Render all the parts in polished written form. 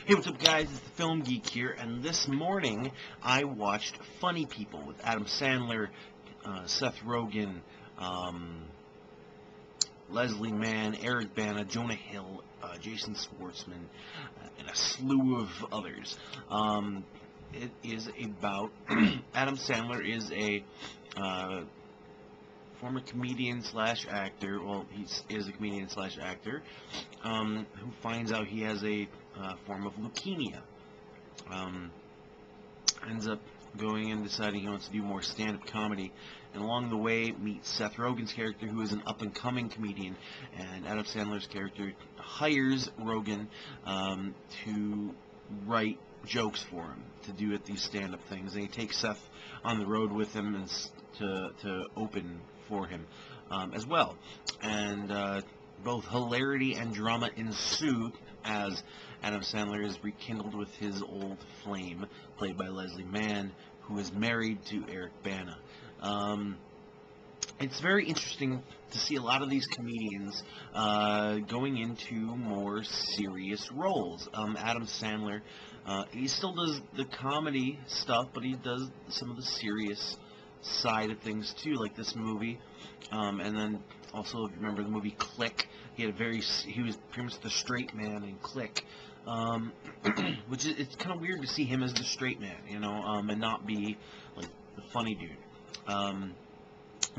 Hey, what's up, guys? It's the Film Geek here, and this morning I watched Funny People with Adam Sandler, Seth Rogen, Leslie Mann, Eric Bana, Jonah Hill, Jason Schwartzman, and a slew of others. It is about Adam Sandler is a former comedian slash actor. Well, he is a comedian slash actor who finds out he has a form of leukemia. Ends up going and deciding he wants to do more stand-up comedy, and along the way meets Seth Rogen's character, who is an up-and-coming comedian, and Adam Sandler's character hires Rogen to write jokes for him, to do at these stand-up things, and he takes Seth on the road with him and to open for him as well. And both hilarity and drama ensue as Adam Sandler is rekindled with his old flame, played by Leslie Mann, who is married to Eric Bana. It's very interesting to see a lot of these comedians going into more serious roles. Adam Sandler, he still does the comedy stuff, but he does some of the serious side of things too, like this movie. And then also, if you remember the movie Click, he was pretty much the straight man in Click. Which is, it's kind of weird to see him as the straight man, you know, and not be like the funny dude.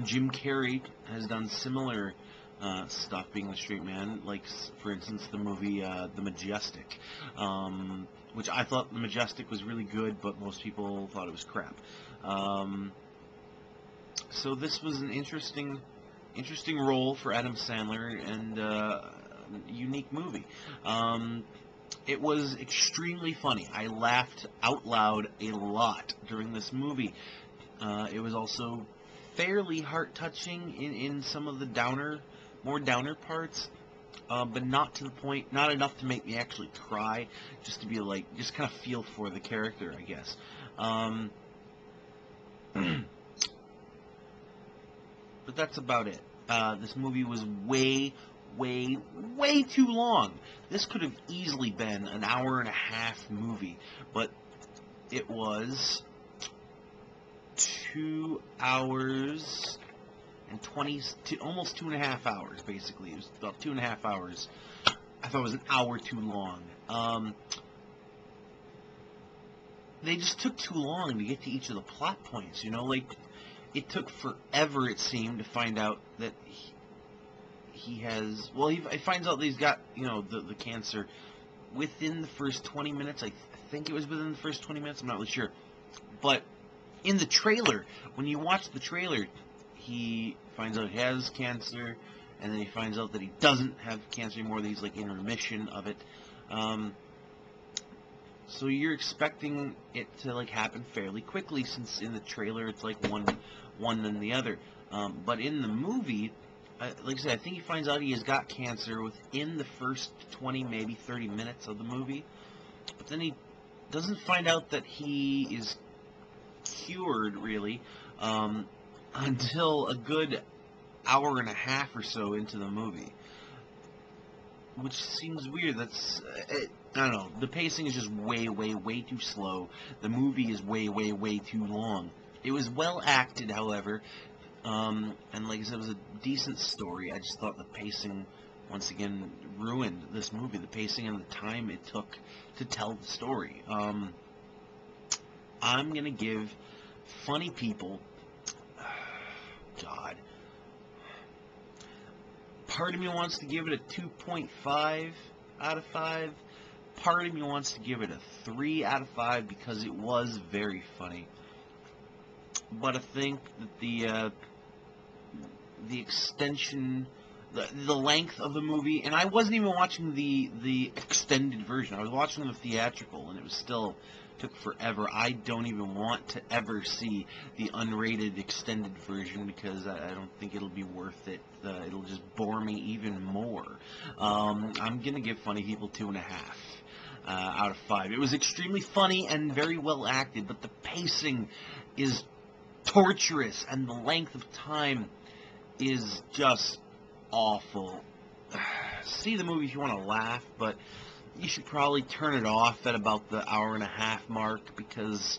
Jim Carrey has done similar stuff, being the straight man, like, for instance, the movie The Majestic, which I thought The Majestic was really good, but most people thought it was crap. So this was an interesting role for Adam Sandler, and unique movie. It was extremely funny. I laughed out loud a lot during this movie. It was also fairly heart-touching in some of the more downer parts, but not to the point, not enough to make me actually cry, just to be like, just kind of feel for the character, I guess. But that's about it. This movie was way too long. This could have easily been an hour-and-a-half movie, but it was 2 hours and almost 2.5 hours, basically. It was about 2.5 hours. I thought it was an hour too long. They just took too long to get to each of the plot points, you know, like, it took forever, it seemed, to find out that he has, well, he finds out that he's got, you know, the cancer within the first 20 minutes. I think it was within the first 20 minutes, I'm not really sure. But in the trailer, when you watch the trailer, he finds out he has cancer, and then he finds out that he doesn't have cancer anymore, that he's, like, in remission of it. So you're expecting it to, like, happen fairly quickly, since in the trailer it's like one than the other. But in the movie, like I said, I think he finds out he has got cancer within the first 20, maybe 30 minutes of the movie. But then he doesn't find out that he is cured, really, until a good hour and a half or so into the movie. Which seems weird. That's, I don't know, the pacing is just way too slow. The movie is way too long. It was well acted, however, and like I said, it was a decent story. I just thought the pacing, once again, ruined this movie. The pacing and the time it took to tell the story. I'm gonna give Funny People, God, part of me wants to give it a 2.5 out of 5. Part of me wants to give it a 3 out of 5 because it was very funny. But I think that the extension, the length of the movie, and I wasn't even watching the extended version. I was watching the theatrical, and it was still took forever. I don't even want to ever see the unrated extended version because I don't think it'll be worth it. It'll just bore me even more. I'm gonna give Funny People 2.5 out of 5. It was extremely funny and very well acted, but the pacing is torturous, and the length of time is just awful. See the movie if you want to laugh, but you should probably turn it off at about the hour-and-a-half mark, because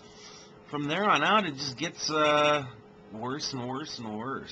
from there on out it just gets worse and worse and worse.